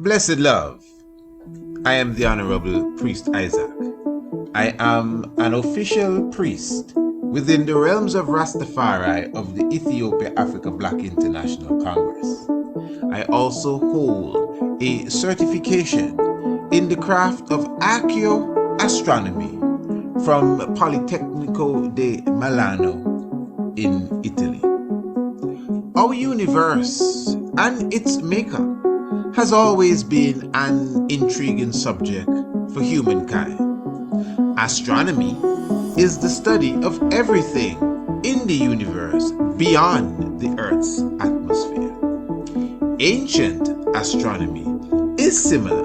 Blessed love, I am the Honorable Priest Isaac. I am an official priest within the realms of Rastafari of the Ethiopia Africa Black International Congress. I also hold a certification in the craft of ARCHAEOASTRONOMY from Politecnico di Milano in Italy. Our universe and its maker has always been an intriguing subject for humankind. Astronomy is the study of everything in the universe beyond the Earth's atmosphere. Ancient astronomy is similar,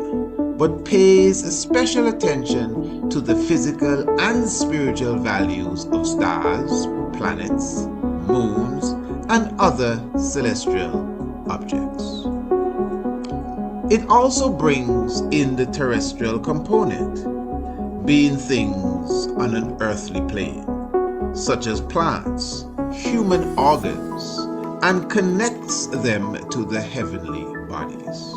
but pays special attention to the physical and spiritual values of stars, planets, moons, and other celestial objects. It also brings in the terrestrial component, being things on an earthly plane, such as plants, human organs, and connects them to the heavenly bodies.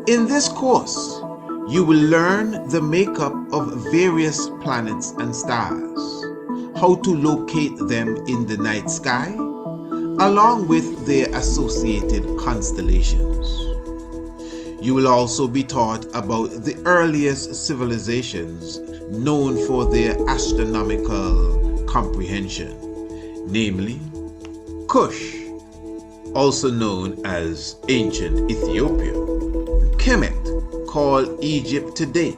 In this course, you will learn the makeup of various planets and stars, how to locate them in the night sky, along with their associated constellations. You will also be taught about the earliest civilizations known for their astronomical comprehension, namely Kush, also known as ancient Ethiopia, Kemet, called Egypt today,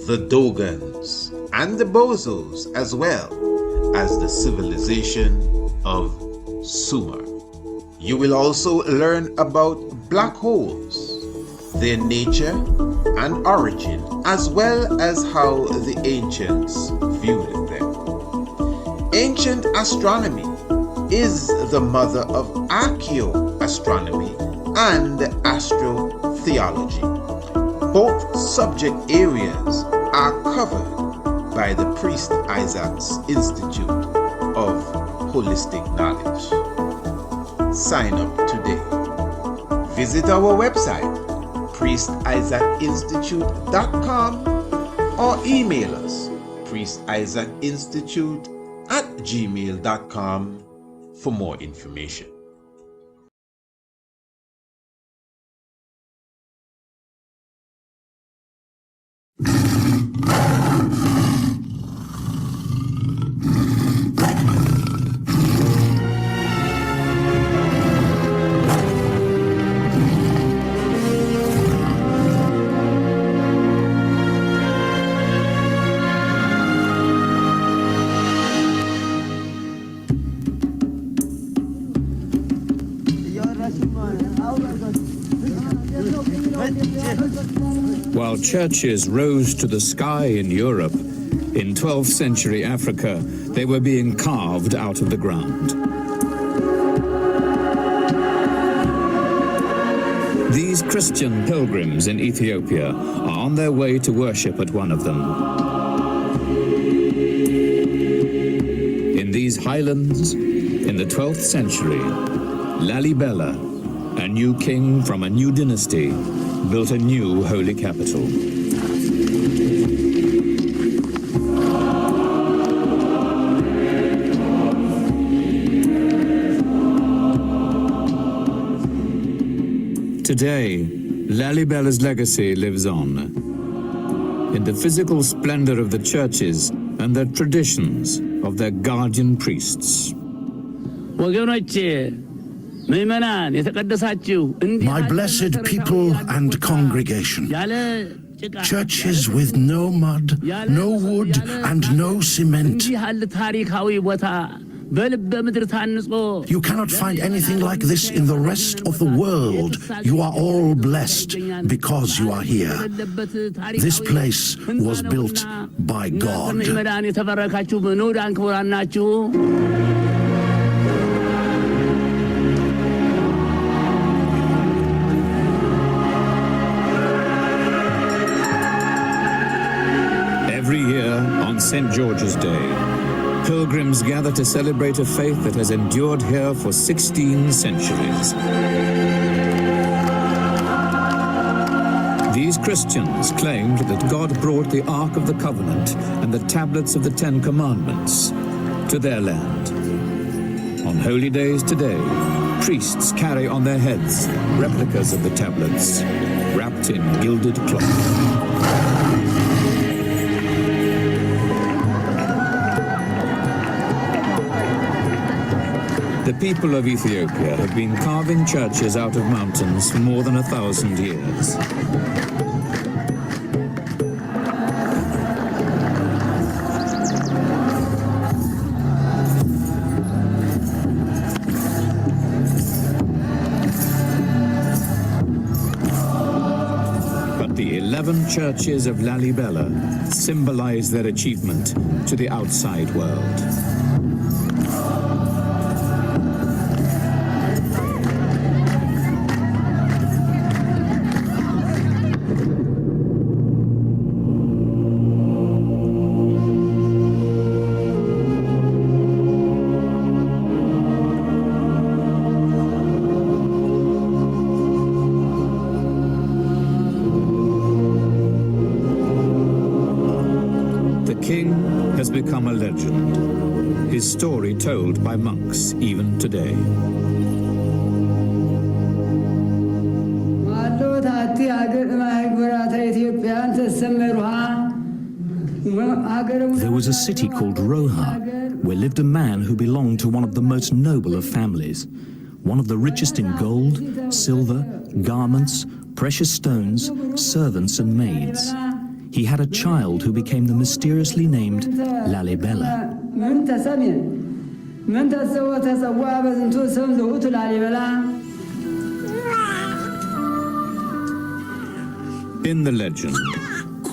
the Dogons, and the Bozos, as well as the civilization of Sumer. You will also learn about black holes, their nature and origin, as well as how the ancients viewed them. Ancient astronomy is the mother of archaeoastronomy and astrotheology. Both subject areas are covered by the Priest Isaac's Institute of Holistic Knowledge. Sign up today. Visit our website, priestisaacinstitute.com, or email us, priestisaacinstitute@gmail.com for more information. While churches rose to the sky in Europe, in 12th century Africa, they were being carved out of the ground. These Christian pilgrims in Ethiopia are on their way to worship at one of them. In these highlands, in the 12th century, Lalibela, a new king from a new dynasty, built a new holy capital. Today, Lalibela's legacy lives on in the physical splendor of the churches and the traditions of their guardian priests. My blessed people and congregation, churches with no mud, no wood, and no cement. You cannot find anything like this in the rest of the world. You are all blessed because you are here. This place was built by God. Every year on St. George's Day, pilgrims gather to celebrate a faith that has endured here for 16 centuries. These Christians claimed that God brought the Ark of the Covenant and the tablets of the Ten Commandments to their land. On holy days today, priests carry on their heads replicas of the tablets, wrapped in gilded cloth. The people of Ethiopia have been carving churches out of mountains for more than 1,000 years. But the 11 churches of Lalibela symbolize their achievement to the outside world. Become a legend, his story told by monks even today. There was a city called Roha, where lived a man who belonged to one of the most noble of families, one of the richest in gold, silver, garments, precious stones, servants and maids. He had a child who became the mysteriously named Lalibela. In the legend,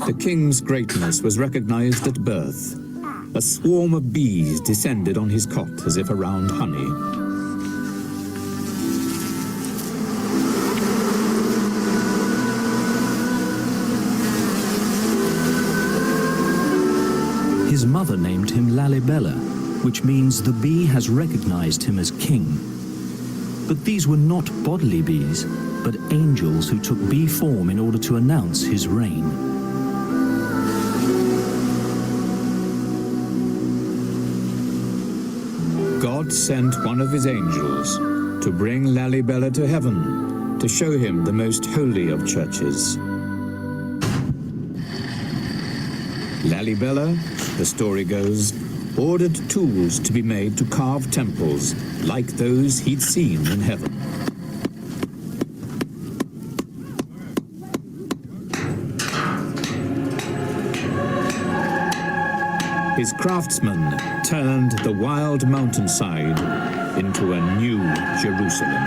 the king's greatness was recognized at birth. A swarm of bees descended on his cot as if around honey. His mother named him Lalibela, which means the bee has recognized him as king. But these were not bodily bees, but angels who took bee form in order to announce his reign. God sent one of his angels to bring Lalibela to heaven, to show him the most holy of churches. Lalibela, the story goes, ordered tools to be made to carve temples like those he'd seen in heaven. His craftsmen turned the wild mountainside into a new Jerusalem.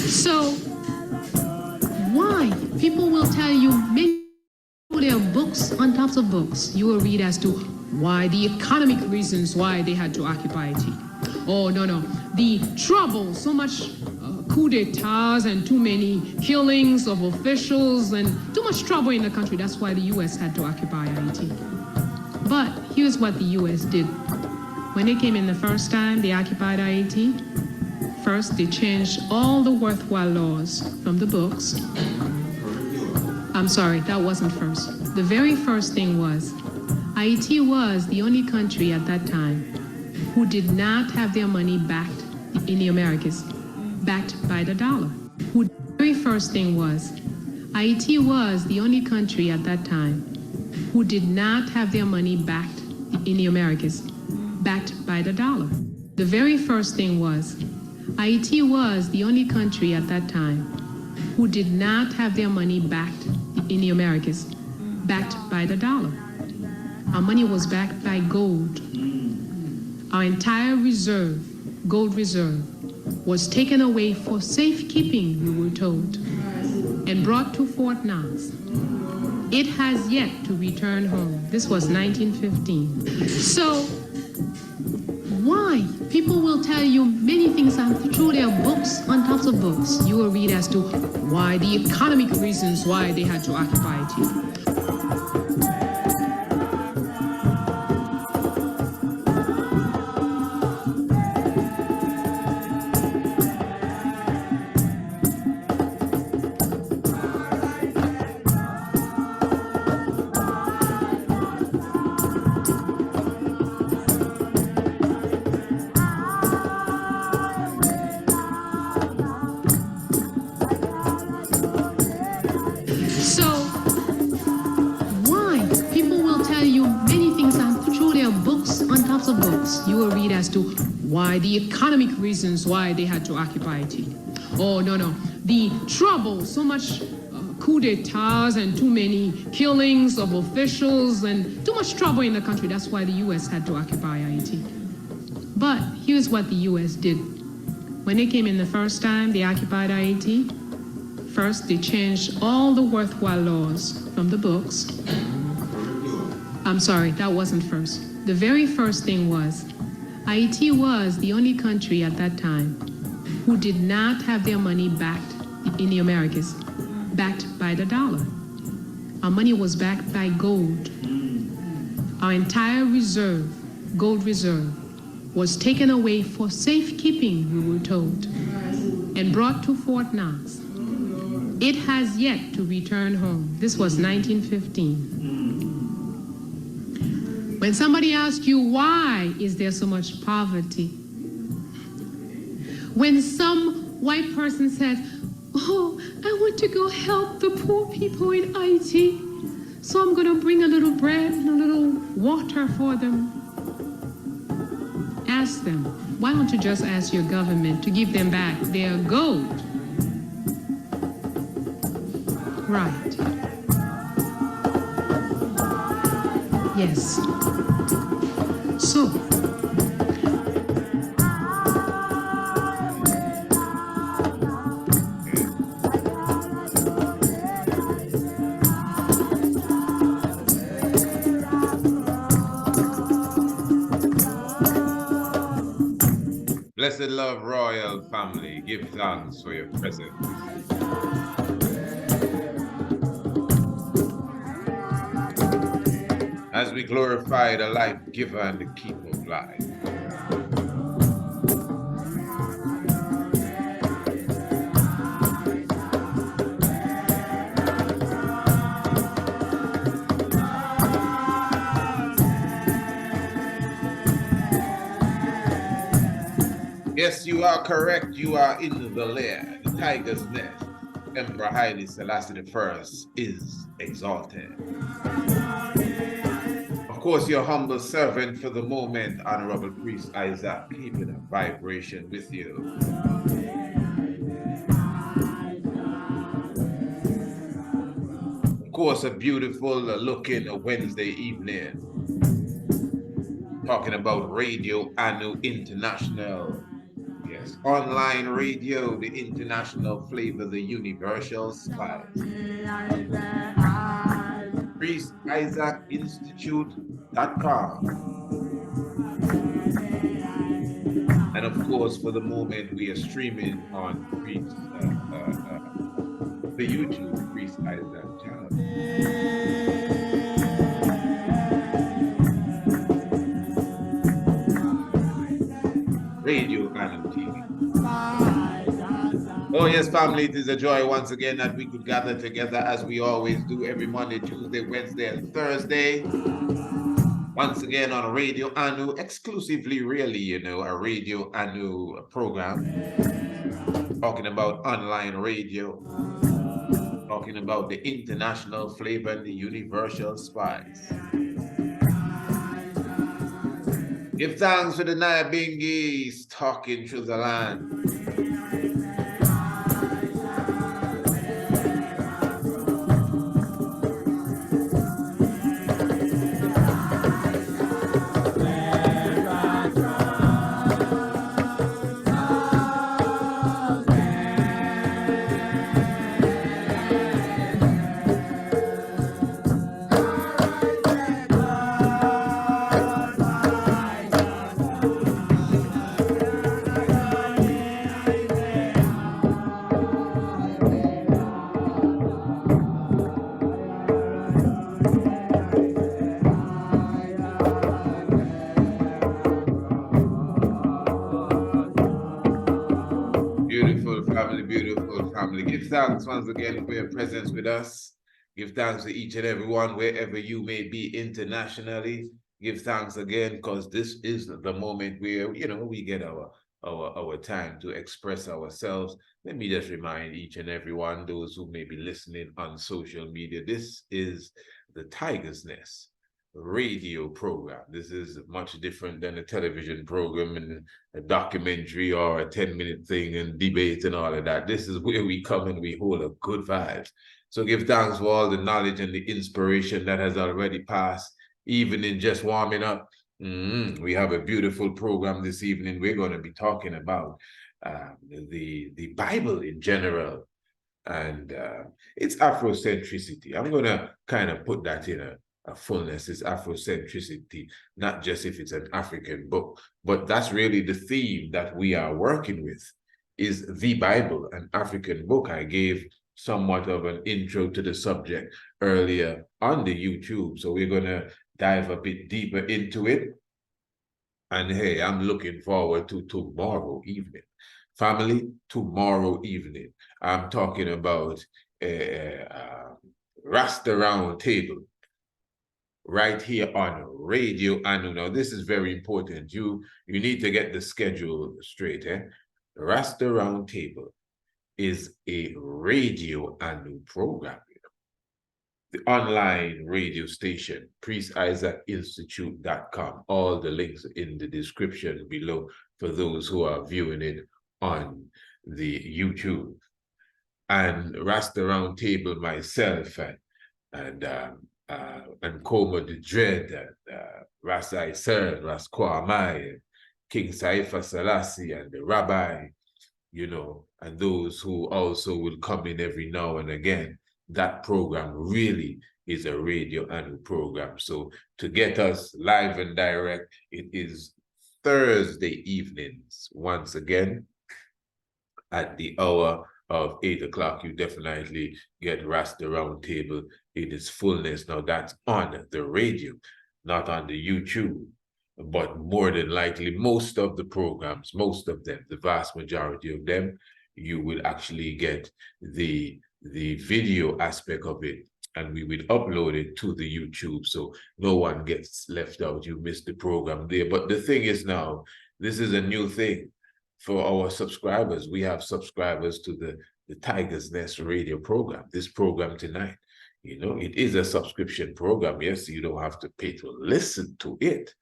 So, why? People will tell you many, there are books on tops of books. You will read as to why, the economic reasons why they had to occupy Haiti. Oh, no. The trouble, so much coup d'etats and too many killings of officials and too much trouble in the country. That's why the U.S. had to occupy Haiti. But here's what the U.S. did. When they came in the first time, they occupied Haiti. First, they changed all the worthwhile laws from the books. I'm sorry, that wasn't first. The very first thing was, Haiti was the only country at that time who did not have their money backed in the Americas, backed by the dollar. The very first thing was, Haiti was the only country at that time who did not have their money backed in the Americas, backed by the dollar. The very first thing was, Haiti was the only country at that time who did not have their money backed in the Americas, backed by the dollar. Our money was backed by gold. Our entire reserve, gold reserve, was taken away for safekeeping, we were told, and brought to Fort Knox. It has yet to return home. This was 1915. So, why? People will tell you many things through their books on tops of books. You will read as to why, the economic reasons why they had to occupy Haiti. You will read as to why, the economic reasons why they had to occupy Haiti. Oh, no. The trouble, so much coup d'etats and too many killings of officials and too much trouble in the country. That's why the U.S. had to occupy Haiti. But here's what the U.S. did. When they came in the first time, they occupied Haiti. First, they changed all the worthwhile laws from the books. I'm sorry, that wasn't first. The very first thing was, Haiti was the only country at that time who did not have their money backed in the Americas, backed by the dollar. Our money was backed by gold. Our entire reserve, gold reserve, was taken away for safekeeping, we were told, and brought to Fort Knox. It has yet to return home. This was 1915. When somebody asks you, why is there so much poverty? When some white person says, oh, I want to go help the poor people in Haiti, so I'm going to bring a little bread and a little water for them. Ask them, why don't you just ask your government to give them back their gold? Right. Yes. So, Blessed love, royal family, give thanks for your presence. we glorify the life giver and the keeper of life. Yes, you are correct. You are in the lair, the tiger's nest. Emperor Haile Selassie I is exalted. Of course, your humble servant for the moment, Honorable Priest Isaac, keeping a vibration with you. Of course, a beautiful looking Wednesday evening. Talking about Radio Anu International. Yes, online radio, the international flavor, the universal spice. PriestIsaacInstitute.com. And of course, for the moment, we are streaming on the YouTube Priest Isaac channel. Radio Anu TV. Oh yes, family, it is a joy once again that we could gather together as we always do every Monday, Tuesday, Wednesday, and Thursday. Once again on Radio Anu, exclusively really, you know, a Radio Anu program. Talking about online radio. Talking about the international flavor and the universal spice. Give thanks for the Nyabingis talking through the land. Beautiful family. Give thanks once again for your presence with us. Give thanks to each and every one, wherever you may be internationally. Give thanks again, because this is the moment where, you know, we get our time to express ourselves. Let me just remind each and every one, those who may be listening on social media, this is the Tiger's Nest radio program. This is much different than a television program and a documentary or a 10-minute thing and debate and all of that. This is where we come and we hold a good vibe. So give thanks for all the knowledge and the inspiration that has already passed, even in just warming up. We have a beautiful program this evening. We're going to be talking about the Bible in general and its Afrocentricity. I'm going to kind of put that in a fullness, is Afrocentricity, not just if it's an African book, but that's really the theme that we are working with, is the Bible, an African book. I gave somewhat of an intro to the subject earlier on the YouTube, so we're going to dive a bit deeper into it. And hey, I'm looking forward to tomorrow evening. Family, tomorrow evening, I'm talking about a Rasta Round Table, right here on Radio Anu. Now, this is very important. You need to get the schedule straight. The Rasta Round Table is a Radio Anu program. The online radio station, PriestIsaacInstitute.com. All the links in the description below for those who are viewing it on the YouTube. And Rasta Round Table, myself, and Koma the Dread, and Rasa Iser, Ras Kwamai, King Saifa Selassie, and the Rabbi, you know, and those who also will come in every now and again. That program really is a Radio Anu program. So to get us live and direct, it is Thursday evenings, once again, at the hour of 8 o'clock. You definitely get Rasta Round Table in its fullness. Now that's on the radio. not on the YouTube, but more than likely, most of the programs, most of them, the vast majority of them, you will actually get the video aspect of it, and we would upload it to the YouTube, so no one gets left out. You missed the program there. But the thing is now, this is a new thing for our subscribers. We have subscribers to the Tiger's Nest radio program, this program tonight. You know, it is a subscription program. Yes, you don't have to pay to listen to it.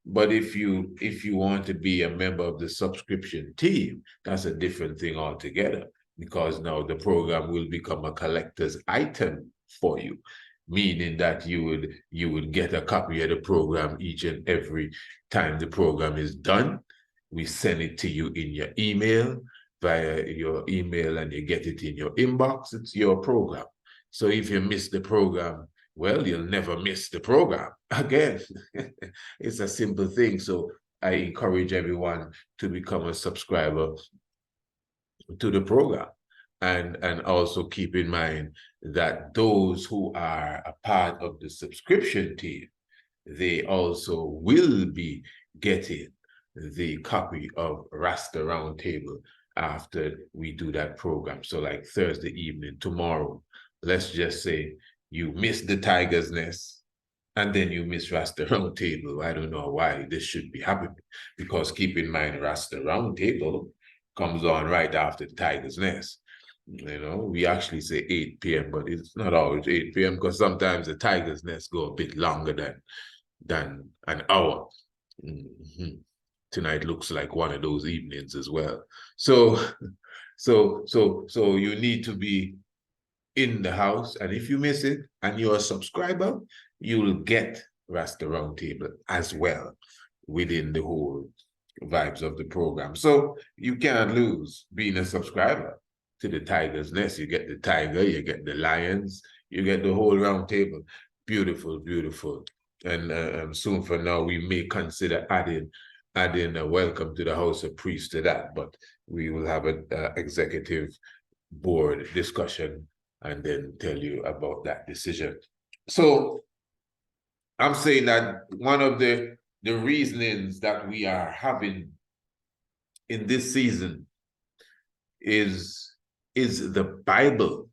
But if you want to be a member of the subscription team, that's a different thing altogether, because now the program will become a collector's item for you, meaning that you would get a copy of the program each and every time the program is done. We send it to you in your email, via your email, and you get it in your inbox. It's your program. So if you miss the program, well, you'll never miss the program again. It's a simple thing. So I encourage everyone to become a subscriber to the program. And also keep in mind that those who are a part of the subscription team, they also will be getting the copy of Rasta Roundtable after we do that program. So like Thursday evening, tomorrow, let's just say you miss the Tiger's Nest and then you miss Rasta Roundtable. I don't know why this should be happening, because keep in mind, Rasta Roundtable comes on right after the Tiger's Nest. You know, we actually say 8 p.m., but it's not always 8 p.m. because sometimes the Tiger's Nest go a bit longer than an hour. Tonight looks like one of those evenings as well. So you need to be in the house, and if you miss it and you're a subscriber, you will get Rasta Roundtable as well within the whole vibes of the program. So you can't lose being a subscriber to the Tiger's Nest. You get the tiger, you get the lions, you get the whole round table. Beautiful, beautiful. And soon for now, we may consider adding a welcome to the House of Priests to that, but we will have an executive board discussion and then tell you about that decision. So I'm saying that one of the reasonings that we are having in this season is the Bible,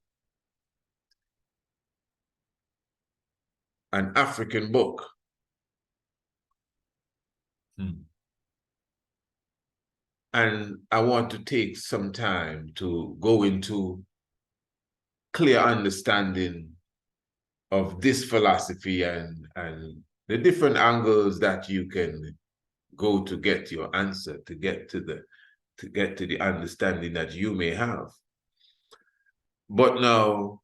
an African book. And I want to take some time to go into clear understanding of this philosophy and the different angles that you can go to get your answer, to get to the understanding that you may have. But now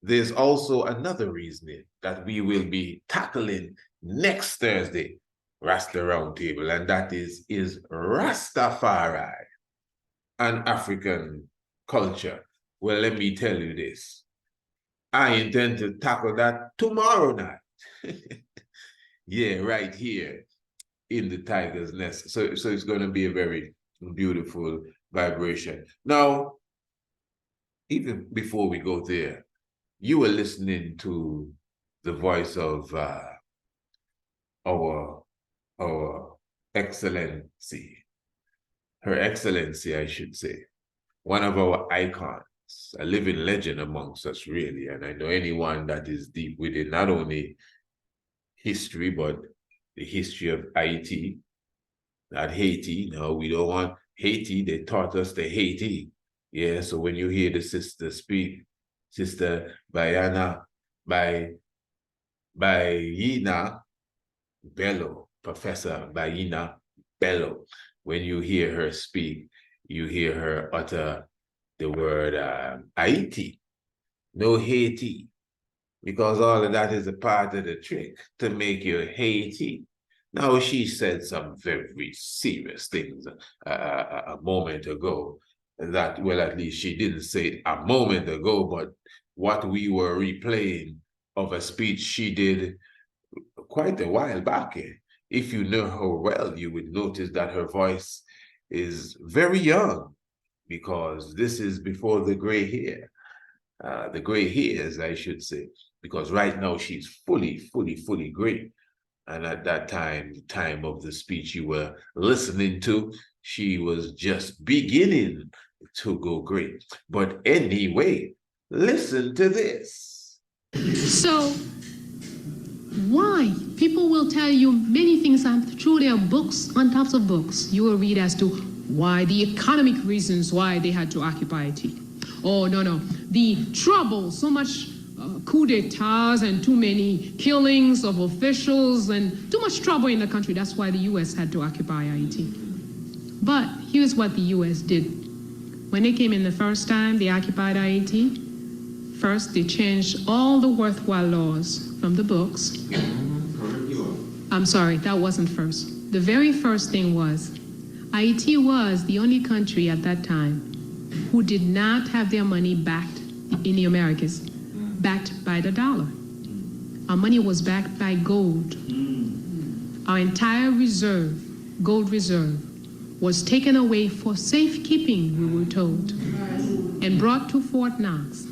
there's also another reasoning that we will be tackling next Thursday, Rasta Roundtable, and that is Rastafari an African culture? Well, let me tell you this. I intend to tackle that tomorrow night. Yeah, right here in the Tiger's Nest. So it's going to be a very beautiful vibration. Now, even before we go there, you were listening to the voice of our Excellency, Her Excellency, I should say, one of our icons, a living legend amongst us, really. And I know anyone that is deep within not only history, but the history of Haiti, not Haiti. No, we don't want Haiti. They taught us the Haiti. Yeah, so when you hear the sister speak, Sister Bayana, Bayina Bello, Professor Bayina Bello, when you hear her speak, you hear her utter the word Haiti, no Haiti, because all of that is a part of the trick to make you Haiti. Now, she said some very serious things a moment ago that, well, at least she didn't say it a moment ago, but what we were replaying of a speech she did quite a while back. If you know her well, you would notice that her voice is very young, because this is before the gray hair, the gray hairs, I should say, because right now she's fully gray. And at that time, the time of the speech you were listening to, she was just beginning to go great. But anyway, listen to this. So, why? People will tell you many things. I'm sure there are books on tops of books. You will read as to why, the economic reasons why they had to occupy Haiti. Oh, no. The trouble, so much coup d'etats and too many killings of officials and too much trouble in the country. That's why the U.S. had to occupy Haiti. But here's what the U.S. did. When they came in the first time, they occupied Haiti. First, they changed all the worthwhile laws from the books. I'm sorry, that wasn't first. The very first thing was, Haiti was the only country at that time who did not have their money backed in the Americas, backed by the dollar. Our money was backed by gold. Our entire reserve, gold reserve, was taken away for safekeeping, we were told, and brought to Fort Knox.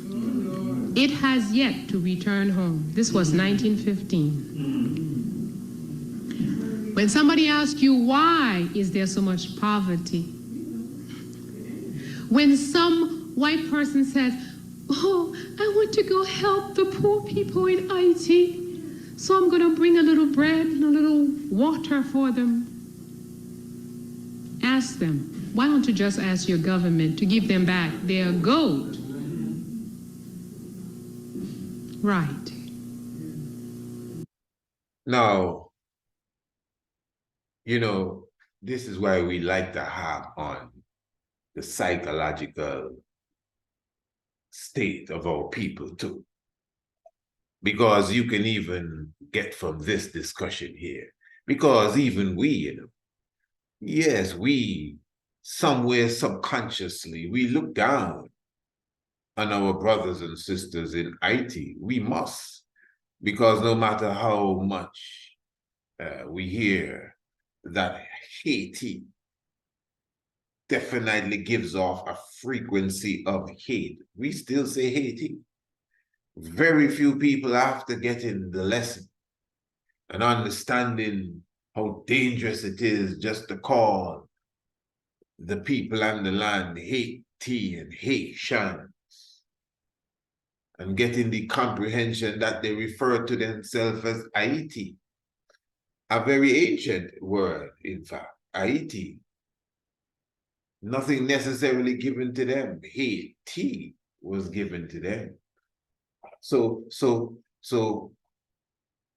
It has yet to return home. This was 1915. When somebody asks you, why is there so much poverty? When some white person says, oh, I want to go help the poor people in Haiti, so I'm going to bring a little bread and a little water for them. Ask them, why don't you just ask your government to give them back their gold? Right. Now, you know, this is why we like to harp on the psychological state of our people too. Because you can even get from this discussion here. Because even we, you know, yes, we somewhere subconsciously, we look down on our brothers and sisters in Haiti. We must, because no matter how much we hear that Haiti definitely gives off a frequency of hate, we still say Haiti. Very few people, after getting the lesson and understanding how dangerous it is just to call the people and the land Haiti and Haitians, and getting the comprehension that they refer to themselves as Haiti, a very ancient word, in fact, Haiti. Nothing necessarily given to them. Haiti was given to them. So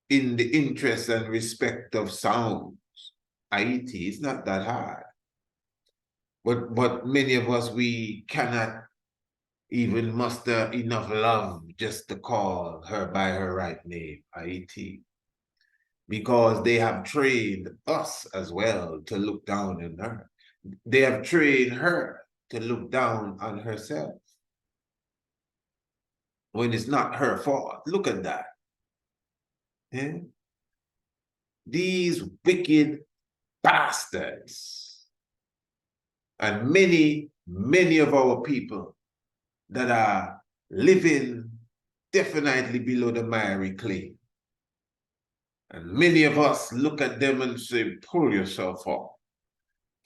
in the interest and respect of sounds, Haiti is not that hard. But many of us, we cannot even muster enough love just to call her by her right name, Haiti. Because they have trained us as well to look down on her. They have trained her to look down on herself when it's not her fault. Look at that. Yeah? These wicked bastards, and many of our people that are living definitely below the miry clay. And many of us look at them and say, pull yourself up.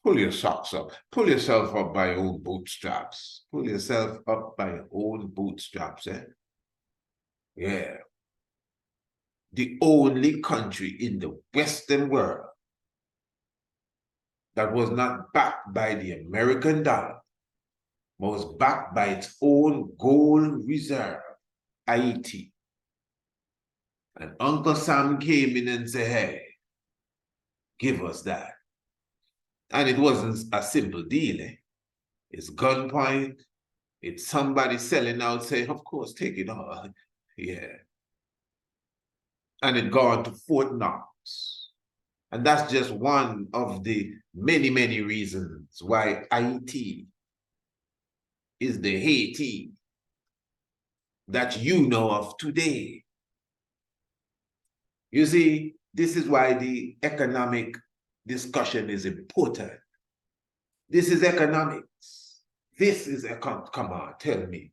Pull your socks up. Pull yourself up by your own bootstraps. Pull yourself up by your own bootstraps. Eh? Yeah. The only country in the Western world that was not backed by the American dollar, but was backed by its own gold reserve, Haiti. And Uncle Sam came in and said, hey, give us that. And it wasn't a simple deal. Eh? It's gunpoint. It's somebody selling out saying, of course, take it all. Yeah. And it gone to Fort Knox. And that's just one of the many reasons why Haiti is the Haiti that you know of today. You see, this is why the economic discussion is important. This is economics. This is, come on, tell me.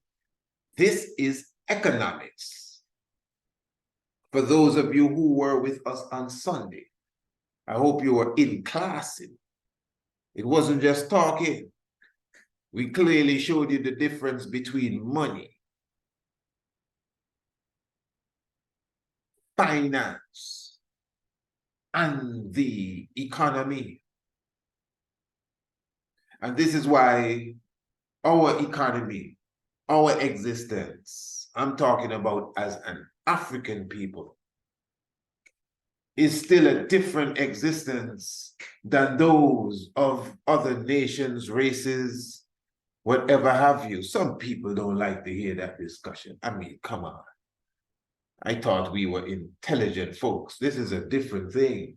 This is economics. For those of you who were with us on Sunday, I hope you were in class. It wasn't just talking. We clearly showed you the difference between money, finance, and the economy. And this is why our economy, our existence, I'm talking about as an African people, is still a different existence than those of other nations, races, whatever have you. Some people don't like to hear that discussion. I mean, come on. I thought we were intelligent folks. This is a different thing.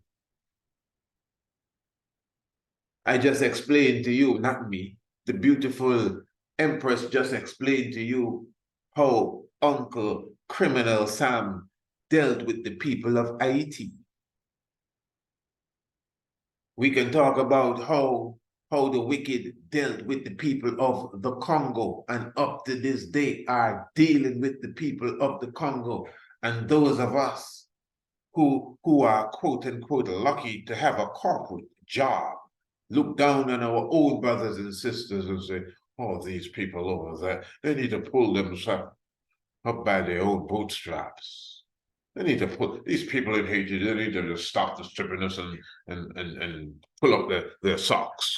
I just explained to you, not me, the beautiful Empress just explained to you how Uncle Criminal Sam dealt with the people of Haiti. We can talk about how the wicked dealt with the people of the Congo, and up to this day are dealing with the people of the Congo. And those of us who are quote unquote lucky to have a corporate job look down on our own brothers and sisters and say, oh, these people over there, they need to pull themselves up by their own bootstraps. They need to put these people in Haiti, they need to just stop the strippiness and pull up their socks.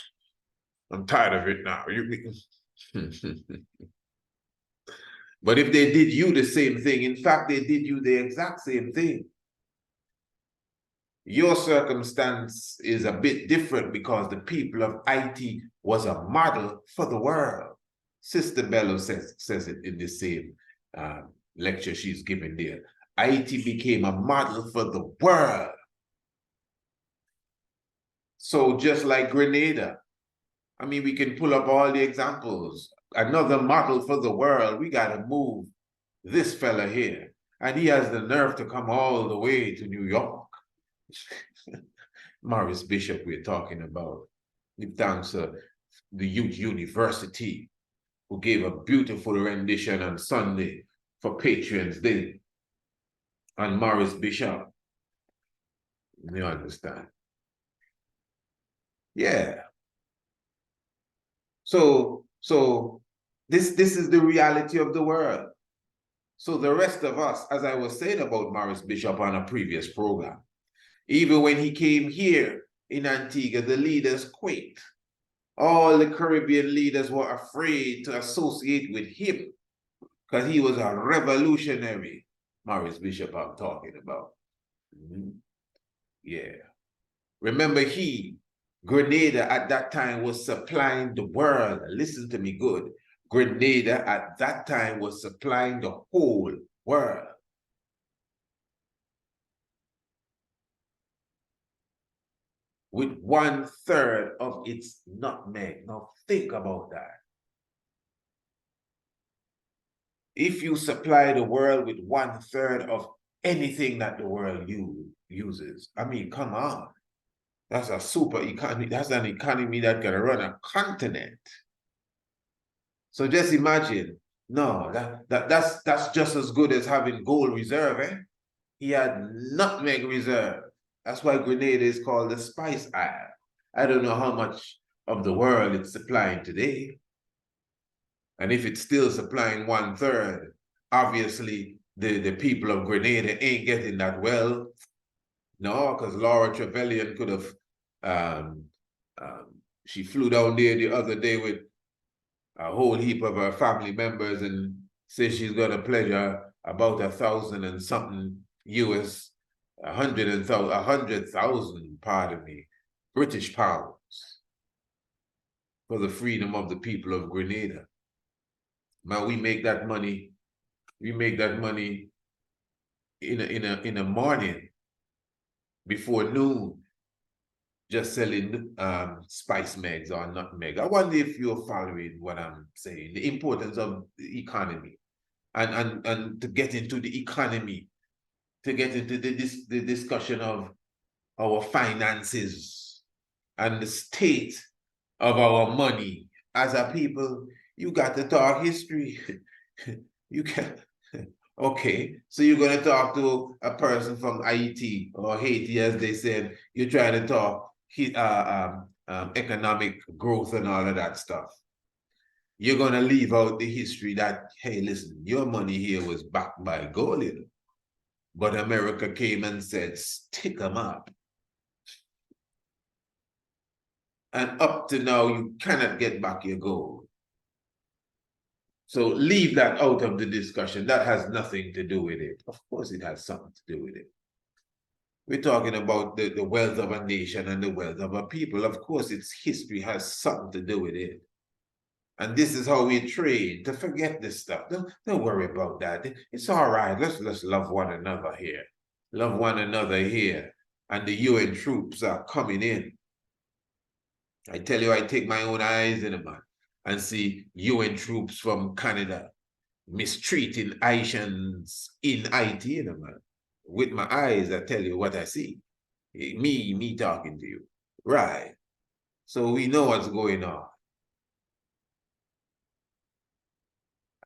I'm tired of it now. But if they did you the same thing, in fact, they did you the exact same thing. Your circumstance is a bit different because the people of Haiti was a model for the world. Sister Bello says it in the same lecture she's giving there. Haiti became a model for the world. So just like Grenada, I mean, we can pull up all the examples. Another model for the world, we got to move this fella here. And he has the nerve to come all the way to New York. Maurice Bishop we're talking about. Give thanks to the Youth University, who gave a beautiful rendition on Sunday for Patrons Day. And Maurice Bishop. You understand? Yeah. So this is the reality of the world. So the rest of us, as I was saying about Maurice Bishop on a previous program, even when he came here in Antigua, the leaders quaked. All the Caribbean leaders were afraid to associate with him because he was a revolutionary. Maurice Bishop I'm talking about. Yeah. Remember Grenada at that time was supplying the world. Listen to me good. Grenada at that time was supplying the whole world. With 1/3 of its nutmeg. Now think about that. If you supply the world with 1/3 of anything that the world uses, I mean, come on. That's a super economy. That's an economy that can run a continent. So just imagine, no, that's just as good as having gold reserve, eh? He had nutmeg reserve. That's why Grenada is called the Spice Isle. I don't know how much of the world it's supplying today. And if it's still supplying 1/3, obviously the people of Grenada ain't getting that well. No, because Laura Trevelyan could have, she flew down there the other day with a whole heap of her family members and says she's going to pledge about 1,000 and something US, 100,000, pardon me, British pounds for the freedom of the people of Grenada. Man, we make that money. We make that money in a morning before noon, just selling spice megs or nutmeg. I wonder if you're following what I'm saying, the importance of the economy, and to get into the economy, to get into the discussion of our finances and the state of our money as a people. You got to talk history. You can. Okay, so you're going to talk to a person from Haiti or Haiti, as they said. You're trying to talk economic growth and all of that stuff. You're going to leave out the history that, hey, listen, your money here was backed by gold, but America came and said, stick them up. And up to now, you cannot get back your gold. So leave that out of the discussion. That has nothing to do with it. Of course, it has something to do with it. We're talking about the wealth of a nation and the wealth of a people. Of course, its history has something to do with it. And this is how we train to forget this stuff. Don't worry about that. It's all right. Let's love one another here. Love one another here. And the UN troops are coming in. I tell you, I take my own eyes in a man and see UN troops from Canada mistreating Haitians in Haiti, you know, man. With my eyes, I tell you what I see. Me talking to you. Right. So we know what's going on.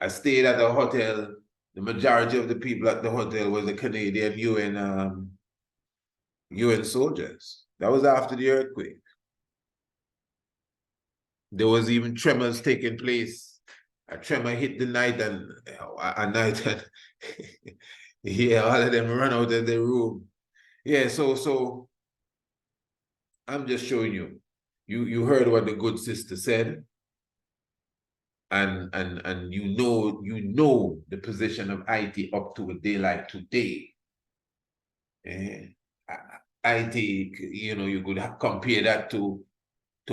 I stayed at a hotel. The majority of the people at the hotel was the Canadian UN soldiers. That was after the earthquake. There was even tremors taking place. A tremor hit the night and yeah, all of them run out of their room. Yeah, so I'm just showing you. You heard what the good sister said, and you know the position of Haiti up to a day like today. Haiti, you know, you could compare that to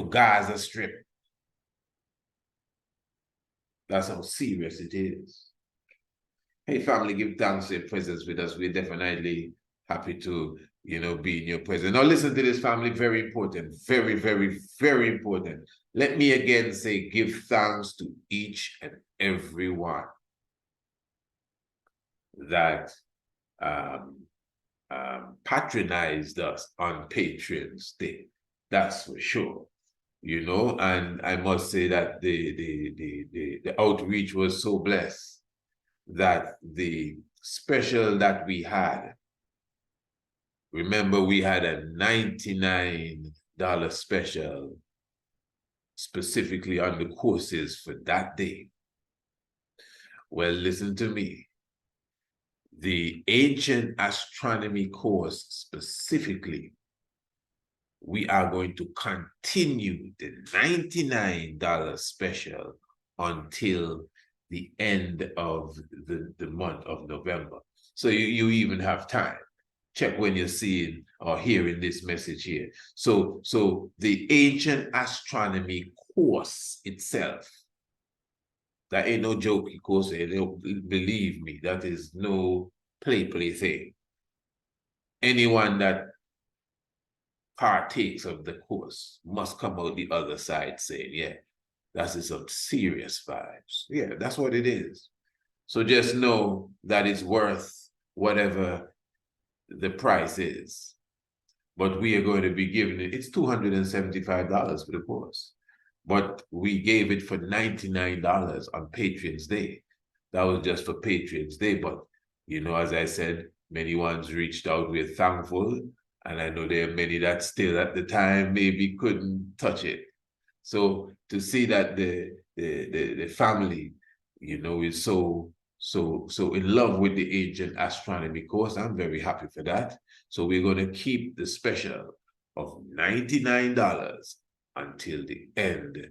Gaza Strip. That's how serious it is. Hey, family, give thanks for your presence with us. We're definitely happy to, you know, be in your presence. Now, listen to this, family. Very important. Very, very, very important. Let me again say, give thanks to each and every one that patronized us on Patreon's Day. That's for sure. You know, and I must say that the outreach was so blessed that the special that we had, remember we had a $99 special specifically on the courses for that day. Well, listen to me. The Ancient Astronomy Course specifically, we are going to continue the $99 special until the end of the month of November. So you even have time. Check when you're seeing or hearing this message here. So the Ancient Astronomy Course itself, that ain't no jokey course. Believe me, that is no play thing. Anyone that partakes of the course must come out the other side saying, yeah, that's some serious vibes. Yeah, that's what it is. So just know that it's worth whatever the price is. But we are going to be giving it, it's $275 for the course. But we gave it for $99 on Patreon's Day. That was just for Patreon's Day. But, you know, as I said, many ones reached out. We're thankful. And I know there are many that still at the time maybe couldn't touch it. So to see that the family, you know, is so in love with the Ancient Astronomy Course, I'm very happy for that. So we're going to keep the special of $99 until the end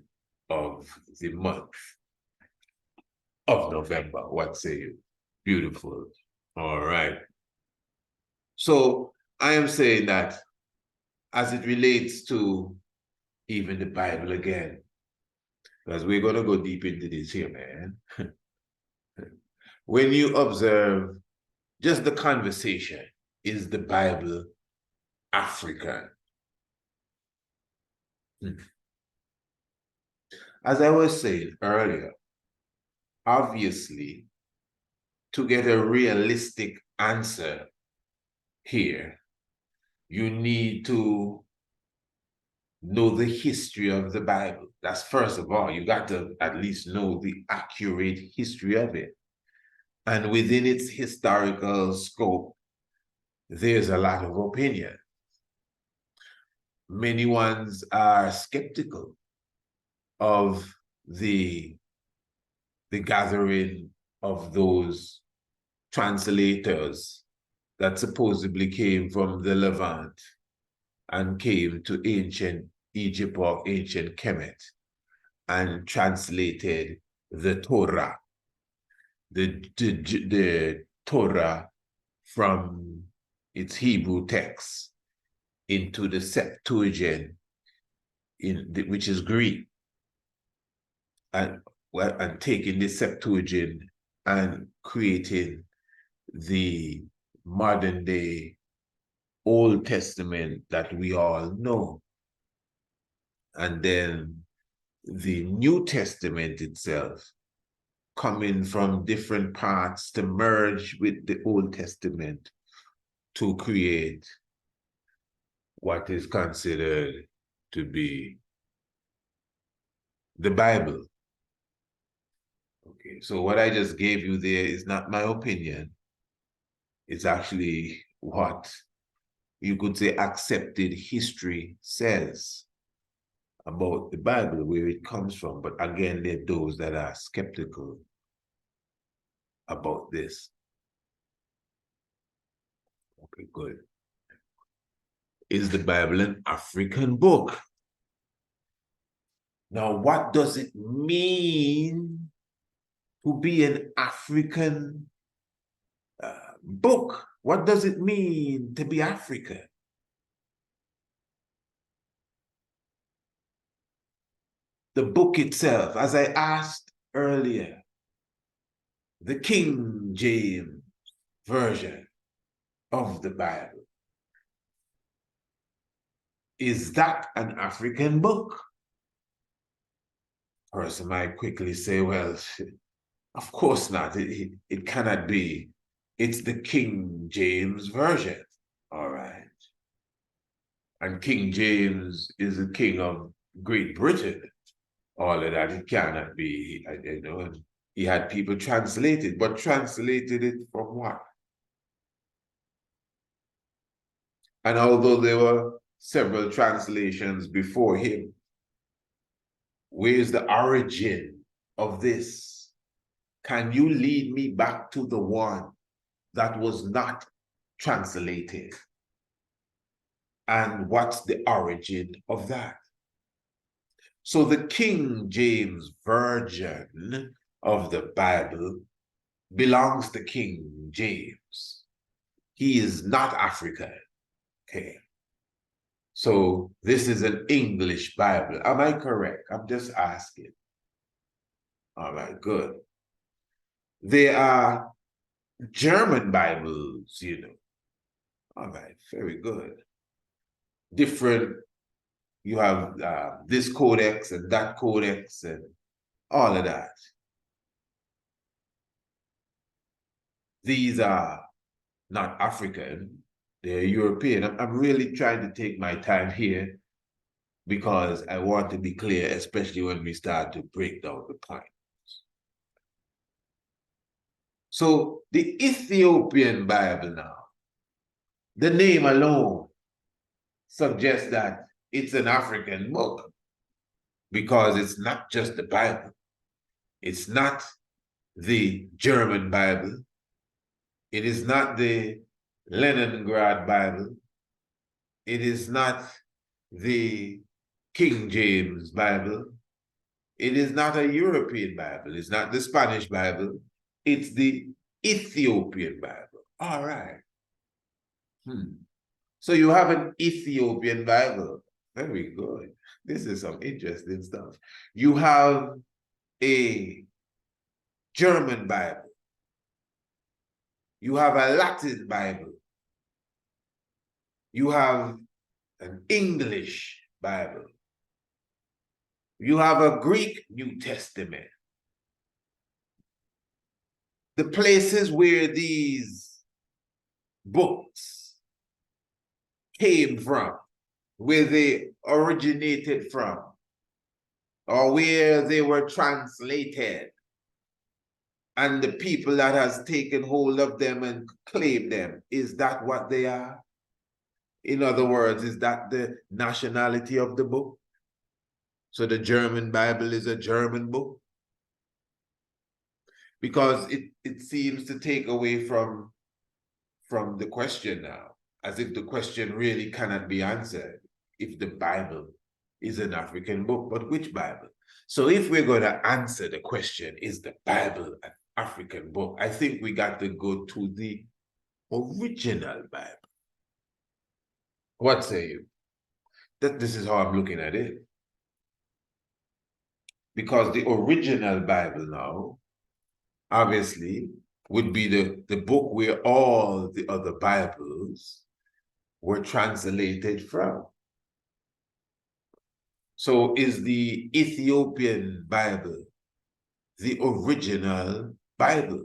of the month of November. What say you? Beautiful. All right. So I am saying that as it relates to even the Bible again, because we're going to go deep into this here, man. When you observe just the conversation, is the Bible African? As I was saying earlier, obviously, to get a realistic answer here, you need to know the history of the Bible. That's first of all, you got to at least know the accurate history of it. And within its historical scope, there's a lot of opinion. Many ones are skeptical of the gathering of those translators that supposedly came from the Levant and came to ancient Egypt or ancient Kemet and translated the Torah, the Torah from its Hebrew text into the Septuagint, which is Greek, and taking the Septuagint and creating the modern day Old Testament that we all know. And then the New Testament itself coming from different parts to merge with the Old Testament to create what is considered to be the Bible. Okay, so what I just gave you there is not my opinion. It's actually what you could say accepted history says about the Bible, where it comes from. But again, there are those that are skeptical about this. Okay, good. Is the Bible an African book? Now, what does it mean to be an African book? What does it mean to be African? The book itself, as I asked earlier, the King James Version of the Bible, is that an African book? Person might quickly say, well, of course not. It cannot be. It's the King James Version. All right. And King James is the king of Great Britain. All of that, it cannot be. You know, he had people translate it, but translated it from what? And although there were several translations before him, where's the origin of this? Can you lead me back to the one that was not translated? And what's the origin of that? So the King James Version of the Bible belongs to King James. He is not African. Okay. So this is an English Bible. Am I correct? I'm just asking. All right, good. There are German Bibles, you know. All right, very good. Different, you have this codex and that codex and all of that. These are not African, they're European. I'm really trying to take my time here because I want to be clear, especially when we start to break down the points. So the Ethiopian Bible now, the name alone suggests that it's an African book because it's not just the Bible. It's not the German Bible. It is not the Leningrad Bible. It is not the King James Bible. It is not a European Bible. It's not the Spanish Bible. It's the Ethiopian Bible. All right. So you have an Ethiopian Bible. Very good. This is some interesting stuff. You have a German Bible. You have a Latin Bible. You have an English Bible. You have a Greek New Testament. The places where these books came from, where they originated from, or where they were translated, and the people that has taken hold of them and claimed them, is that what they are? In other words, is that the nationality of the book? So the German Bible is a German book? Because it seems to take away from the question now, as if the question really cannot be answered if the Bible is an African book. But which Bible? So if we're going to answer the question, is the Bible an African book, I think we got to go to the original Bible. What say you? This is how I'm looking at it. Because the original Bible now, obviously, would be the book where all the other Bibles were translated from. So is the Ethiopian Bible the original Bible?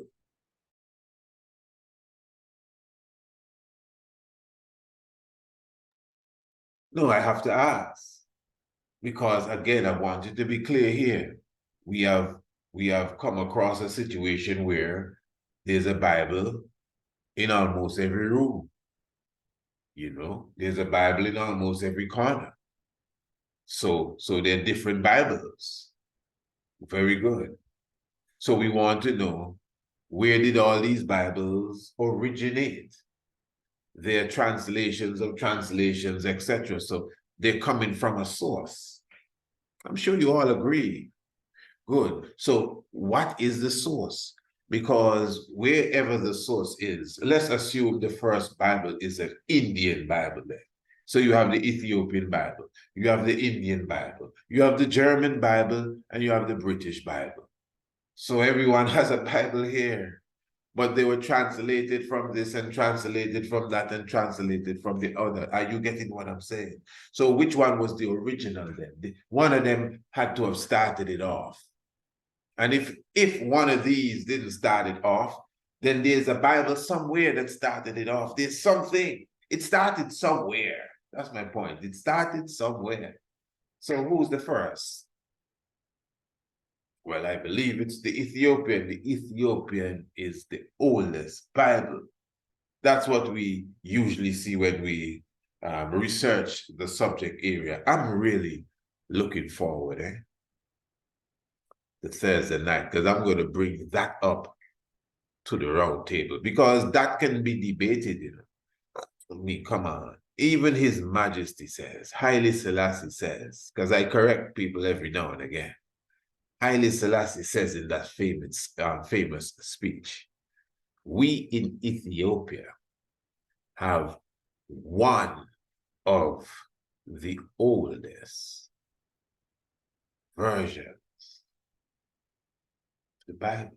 No, I have to ask. Because again, I want you to be clear here. We have come across a situation where there's a Bible in almost every room. You know, there's a Bible in almost every corner. So there are different Bibles. Very good. So we want to know, where did all these Bibles originate? Their translations of translations, etc. So they're coming from a source. I'm sure you all agree. Good. So what is the source? Because wherever the source is, let's assume the first Bible is an Indian Bible then. So you have the Ethiopian Bible, you have the Indian Bible, you have the German Bible, and you have the British Bible. So everyone has a Bible here, but they were translated from this and translated from that and translated from the other. Are you getting what I'm saying? So which one was the original then? One of them had to have started it off. And if one of these didn't start it off, then there's a Bible somewhere that started it off. There's something. It started somewhere. That's my point. It started somewhere. So who's the first? Well, I believe it's the Ethiopian. The Ethiopian is the oldest Bible. That's what we usually see when we research the subject area. I'm really looking forward, the Thursday night, because I'm going to bring that up to the round table, because that can be debated, I mean, come on. Even His Majesty says, Haile Selassie says, because I correct people every now and again. Haile Selassie says in that famous speech, we in Ethiopia have one of the oldest versions of the Bible.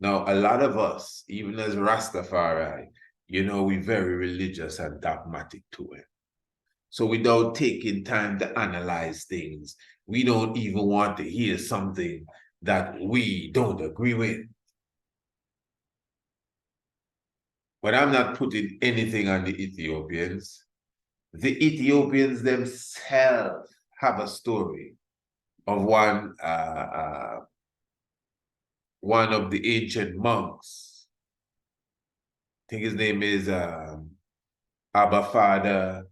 Now, a lot of us, even as Rastafari, we're very religious and dogmatic to it. So without taking time to analyze things, we don't even want to hear something that we don't agree with. But I'm not putting anything on the Ethiopians. The Ethiopians themselves have a story of one of the ancient monks. I think his name is Abba Father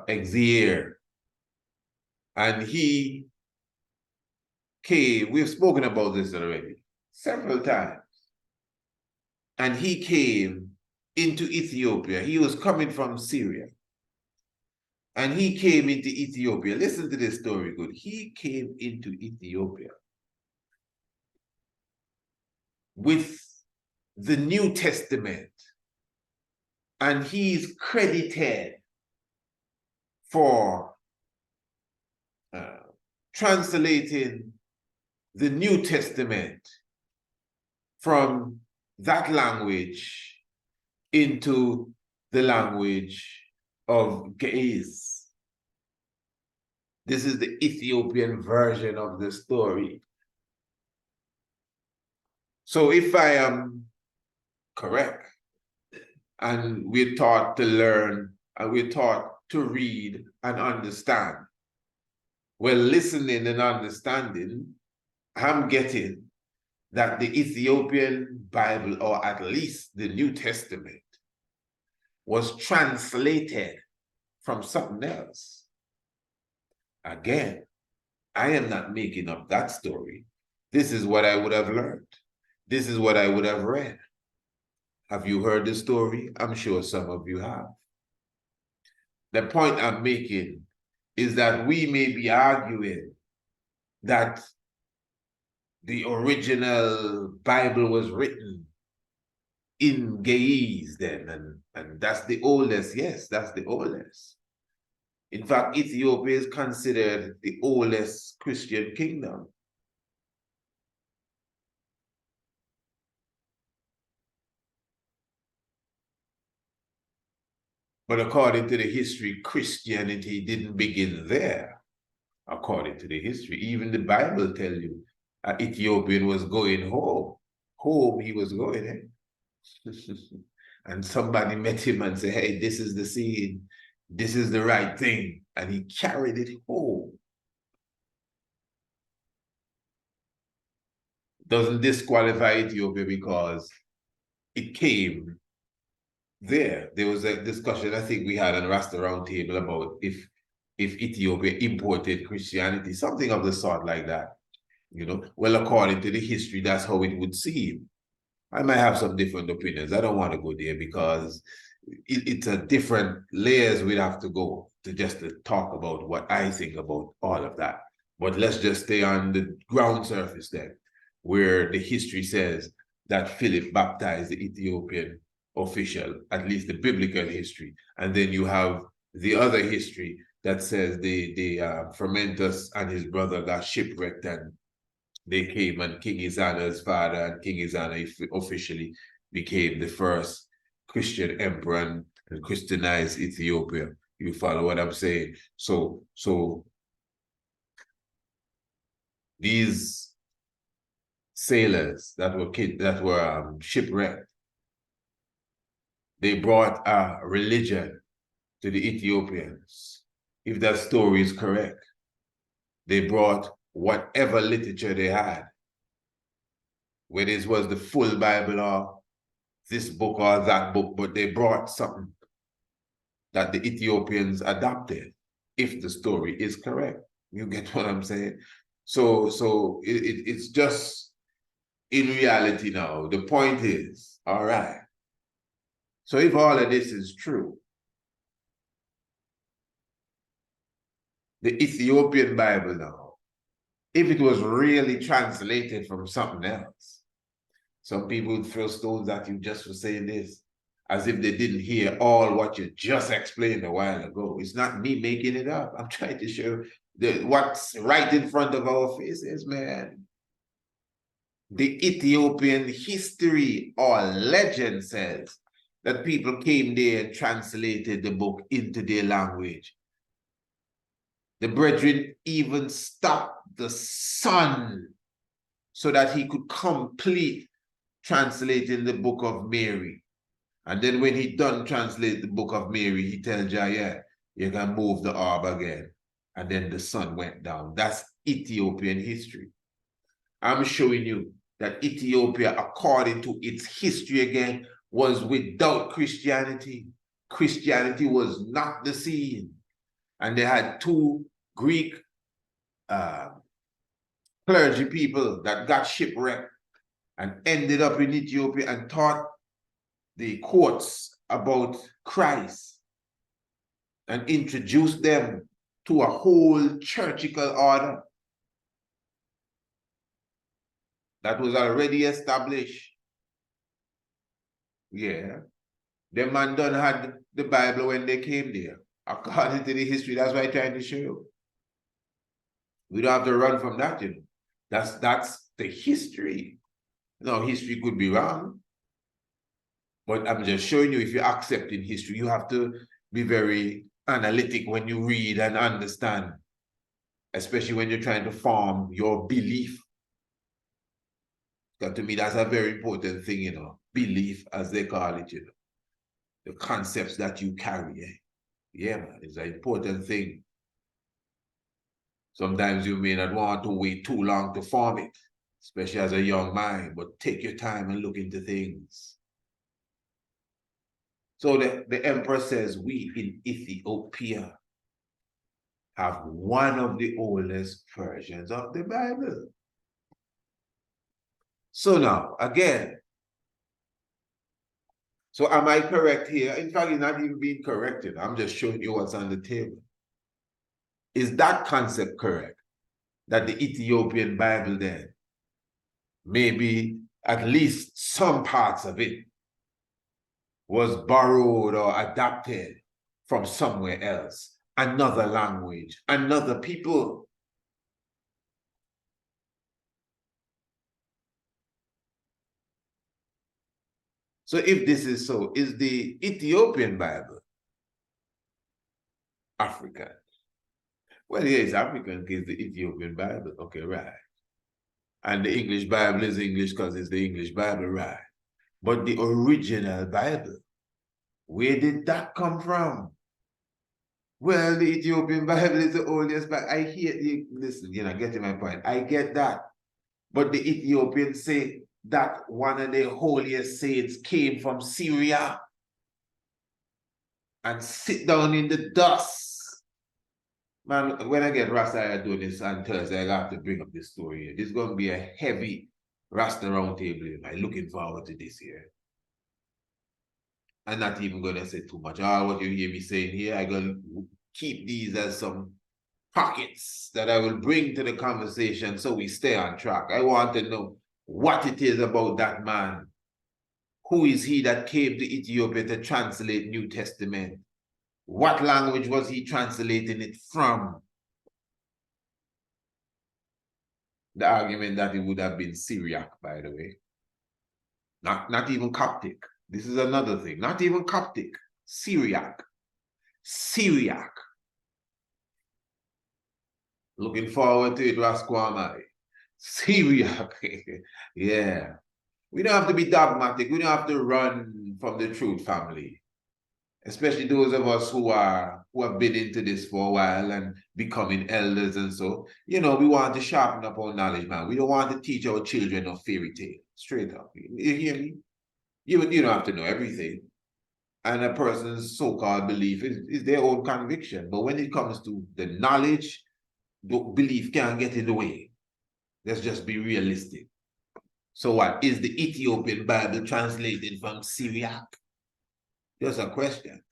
Exir. And he came, we've spoken about this already several times. And he came into Ethiopia. He was coming from Syria. And he came into Ethiopia. Listen to this story good. He came into Ethiopia with the New Testament. And he's credited for translating the New Testament from that language into the language of Ge'ez. This is the Ethiopian version of the story. So if I am correct, and we're taught to learn, and we're taught to read and understand Well, listening and understanding, I'm getting that the Ethiopian Bible, or at least the New Testament, was translated from something else. Again, I am not making up that story. This is what I would have learned. This is what I would have read. Have you heard the story? I'm sure some of you have. The point I'm making is that we may be arguing that the original Bible was written in Ge'ez then, and that's the oldest. Yes, that's the oldest. In fact, Ethiopia is considered the oldest Christian kingdom. But according to the history, Christianity didn't begin there. According to the history, even the Bible tells you an Ethiopian was going home. Home he was going, eh? And somebody met him and said, hey, this is the seed. This is the right thing. And he carried it home. Doesn't disqualify Ethiopia because it came there. There was a discussion I think we had on Rasta Roundtable about if Ethiopia imported Christianity, something of the sort like that. You know, well, according to the history, that's how it would seem. I might have some different opinions. I don't want to go there because it's a different layers we'd have to go to just to talk about what I think about all of that. But let's just stay on the ground surface then, where the history says that Philip baptized the Ethiopian official, at least the biblical history. And then you have the other history that says the Fermentus and his brother got shipwrecked and they came, and King Izana's father and King Izana officially became the first Christian emperor and Christianized Ethiopia. You follow what I'm saying? So these sailors that were shipwrecked, they brought a religion to the Ethiopians. If that story is correct, they brought whatever literature they had, whether it was the full Bible or this book or that book, but they brought something that the Ethiopians adopted, if the story is correct. You get what I'm saying? So it's just, in reality now, the point is, all right, so if all of this is true, the Ethiopian Bible now, if it was really translated from something else, some people would throw stones at you just for saying this, as if they didn't hear all what you just explained a while ago. It's not me making it up. I'm trying to show what's right in front of our faces, man. The Ethiopian history or legend says that people came there and translated the book into their language. The brethren even stopped the sun so that he could complete translating the book of Mary. And then when he done translate the book of Mary, he tells you, yeah, you can move the orb again. And then the sun went down. That's Ethiopian history. I'm showing you that Ethiopia, according to its history again, was without Christianity. Christianity was not the scene. And they had two Greek clergy people that got shipwrecked and ended up in Ethiopia and taught the courts about Christ and introduced them to a whole churchical order that was already established. Yeah. The man done had the Bible when they came there. According to the history, that's what I'm trying to show you. We don't have to run from that, you know. That's the history. No, history could be wrong. But I'm just showing you, if you're accepting history, you have to be very analytic when you read and understand, especially when you're trying to form your belief. Because to me, that's a very important thing, you know, belief, as they call it, you know, the concepts that you carry. Eh? Yeah, man, it's an important thing. Sometimes you may not want to wait too long to form it, especially as a young mind, but take your time and look into things. So the emperor says, we in Ethiopia have one of the oldest versions of the Bible. So now, again, so am I correct here? In fact, it's not even being corrected. I'm just showing you what's on the table. Is that concept correct? That the Ethiopian Bible then, maybe at least some parts of it was borrowed or adapted from somewhere else, another language, another people. So if this is so, is the Ethiopian Bible African? Well, yeah, it's African because the Ethiopian Bible. Okay, right. And the English Bible is English because it's the English Bible, right? But the original Bible, where did that come from? Well, the Ethiopian Bible is the oldest, but I hear you, listen, you're not getting my point. I get that. But the Ethiopians say that one of the holiest saints came from Syria and sit down in the dust. Man, when I get Rasta doing this on Thursday, I have to bring up this story here. This is going to be a heavy Rasta roundtable. I'm looking forward to this here. I'm not even going to say too much. All what you hear me saying here, I'm going to keep these as some pockets that I will bring to the conversation so we stay on track. I want to know what it is about that man. Who is he that came to Ethiopia to translate New Testament? What language was he translating it from? The argument that it would have been Syriac, by the way. Not even Coptic. This is another thing. Not even Coptic. Syriac. Syriac. Looking forward to it, Rasquamai. Syriac. Yeah. We don't have to be dogmatic. We don't have to run from the truth, family. Especially those of us who have been into this for a while and becoming elders and so, we want to sharpen up our knowledge, man. We don't want to teach our children a fairy tale. Straight up. You hear me? You don't have to know everything. And a person's so-called belief is their own conviction. But when it comes to the knowledge, the belief can't get in the way. Let's just be realistic. So what? Is the Ethiopian Bible translated from Syriac? Just a question.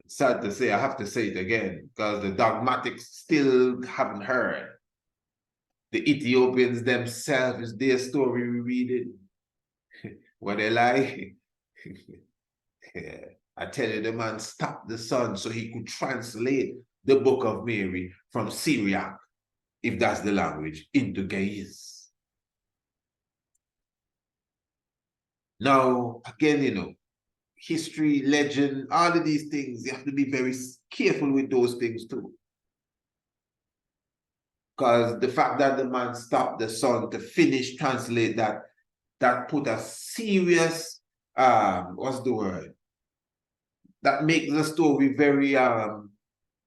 Sad to say, I have to say it again, because the dogmatics still haven't heard. The Ethiopians themselves, is their story we read it. What they like. Yeah. I tell you, the man stopped the sun so he could translate the Book of Mary from Syriac, if that's the language, into Ge'ez. Now, again, history, legend, all of these things, you have to be very careful with those things too. Because the fact that the man stopped the sun to finish translate that put a serious, what's the word? That makes the story very,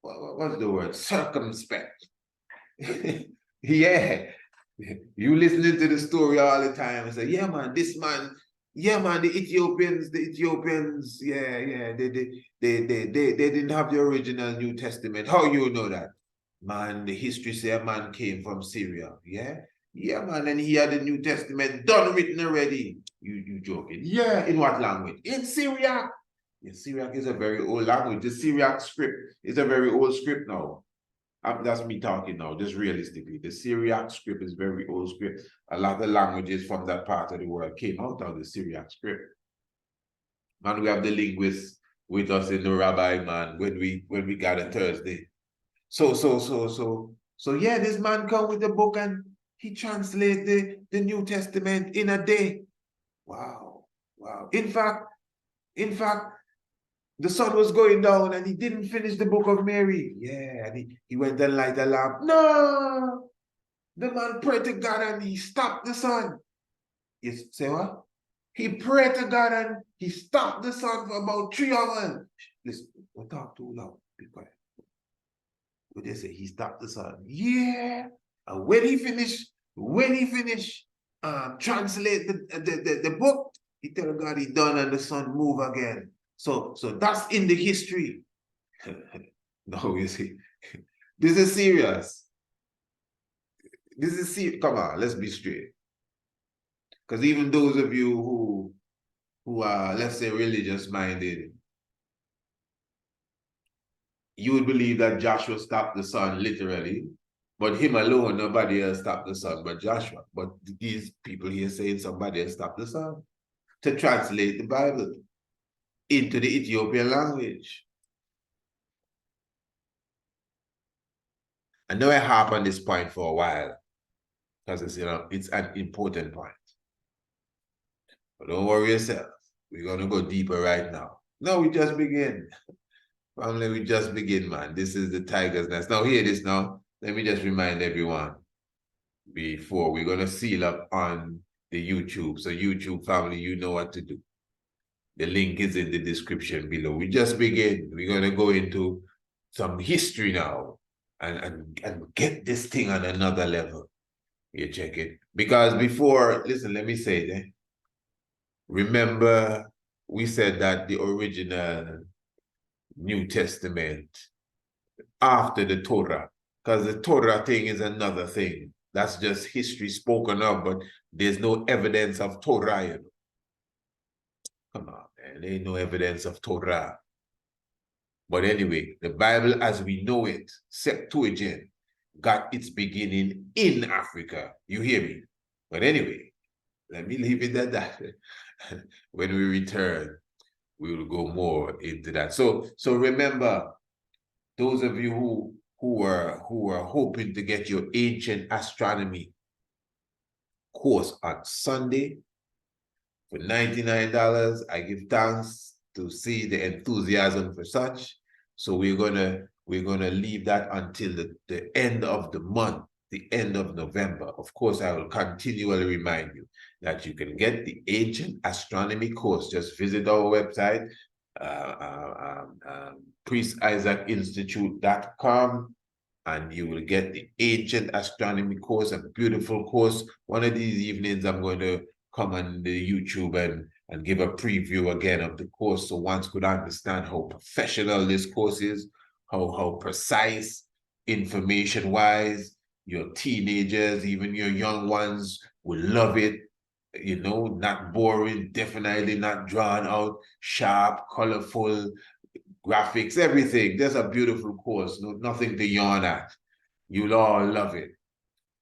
what's the word? Circumspect. Yeah. You listening to the story all the time and say, yeah, man, the Ethiopians, yeah, they didn't have the original New Testament. How you know that? Man, the history say a man came from Syria, yeah? Yeah, man, and he had the New Testament done written already. You joking? Yeah, in what language? In Syriac. Yeah, Syriac is a very old language. The Syriac script is a very old script now. That's me talking now, just realistically. The Syriac script is very old script. A lot of languages from that part of the world came out of the Syriac script. Man, we have the linguists with us in the rabbi, man, when we got a Thursday. So yeah, this man come with the book and he translate the New Testament in a day. Wow. In fact, the sun was going down and he didn't finish the Book of Mary. Yeah, and he went and light a lamp. No! The man prayed to God and he stopped the sun. You say what? He prayed to God and he stopped the sun for about 3 hours. listen, don't talk too loud, be quiet. But they say he stopped the sun. Yeah. And when he finished translate the book, he tell God he done and the sun move again. So that's in the history. No, you see, this is serious. This is serious. Come on, let's be straight. Because even those of you who are, let's say, religious minded, you would believe that Joshua stopped the sun literally, but him alone, nobody else stopped the sun but Joshua. But these people here saying somebody else stopped the sun to translate the Bible into the Ethiopian language. I know I harp on this point for a while because it's, it's an important point. But don't worry yourself. We're going to go deeper right now. No, we just begin. Family, we just begin, man. This is the tiger's nest. Now, hear this now. Let me just remind everyone before we're going to seal up on the YouTube. So YouTube family, you know what to do. The link is in the description below. We just begin. We're going to go into some history now and get this thing on another level. You check it. Because before, listen, let me say that. Remember, we said that the original New Testament after the Torah, because the Torah thing is another thing. That's just history spoken of, but there's no evidence of Torah. You know? Come on, man. There ain't no evidence of Torah. But anyway, the Bible as we know it, Septuagint, got its beginning in Africa. You hear me? But anyway, let me leave it at that. When we return, we will go more into that. So remember, those of you who are hoping to get your Ancient Astronomy course on Sunday for $99, I give thanks to see the enthusiasm for such. So we're gonna leave that until the end of the month, the end of November. Of course, I will continually remind you that you can get the Ancient Astronomy course. Just visit our website, priestisaacinstitute.com, and you will get the Ancient Astronomy course, a beautiful course. One of these evenings, I'm going to come on the YouTube and give a preview again of the course so one could understand how professional this course is, how precise information-wise. Your teenagers, even your young ones, will love it. You know, not boring, definitely not drawn out, sharp, colorful, graphics, everything. There's a beautiful course, nothing to yawn at. You'll all love it.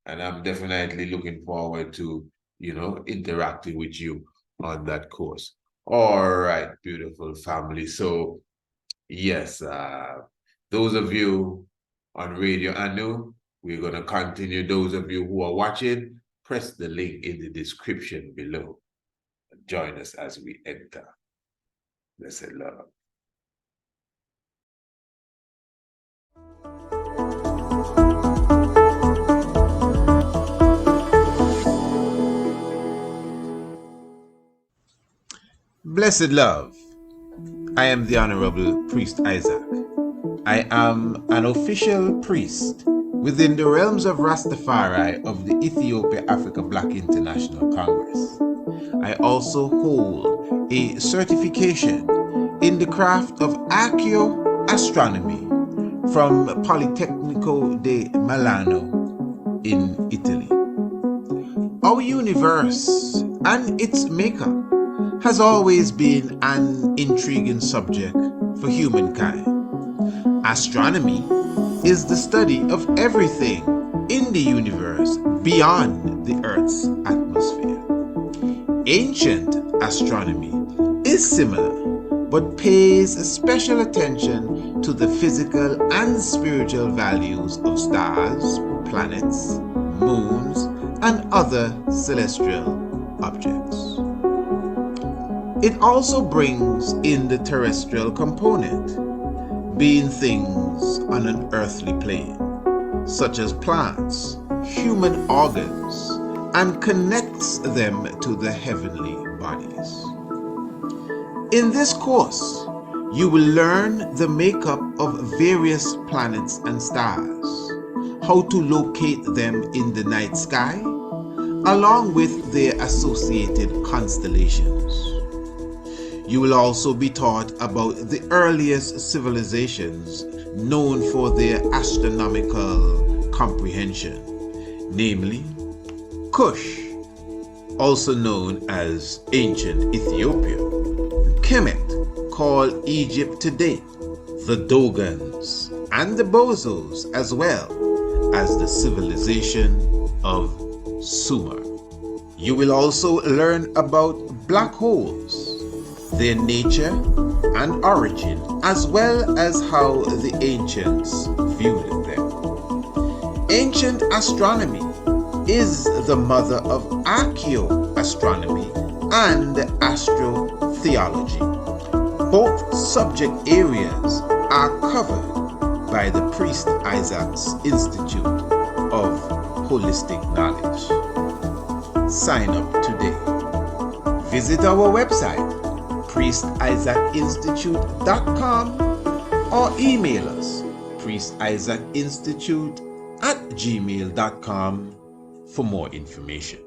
And I'm definitely looking forward to, interacting with you on that course. All right, beautiful family. So, yes, those of you on Radio Anu, we're going to continue. Those of you who are watching, press the link in the description below. Join us as we enter. Blessed love. Blessed love. I am the Honorable Priest Isaac. I am an official priest within the realms of Rastafari of the Ethiopia Africa Black International Congress. I also hold a certification in the craft of ARCHAEOASTRONOMY from Politecnico di Milano in Italy. Our universe and its makeup has always been an intriguing subject for humankind. Astronomy is the study of everything in the universe beyond the Earth's atmosphere. Ancient astronomy is similar, but pays special attention to the physical and spiritual values of stars, planets, moons, and other celestial objects. It also brings in the terrestrial component, being things on an earthly plane, such as plants, human organs, and connects them to the heavenly bodies. In this course, You will learn the makeup of various planets and stars, how to locate them in the night sky, along with their associated constellations. You will also be taught about the earliest civilizations known for their astronomical comprehension, namely Kush, also known as ancient Ethiopia, Kemet, called Egypt today, the Dogons, and the Bozos, as well as the civilization of Sumer. You will also learn about black holes, their nature and origin, as well as how the ancients viewed them. Ancient astronomy is the mother of archaeoastronomy and astrotheology. Both subject areas are covered by the Priest Isaac's Institute of Holistic Knowledge. Sign up today. Visit our website, priestisaacinstitute.com, or email us, priestisaacinstitute@gmail.com, for more information.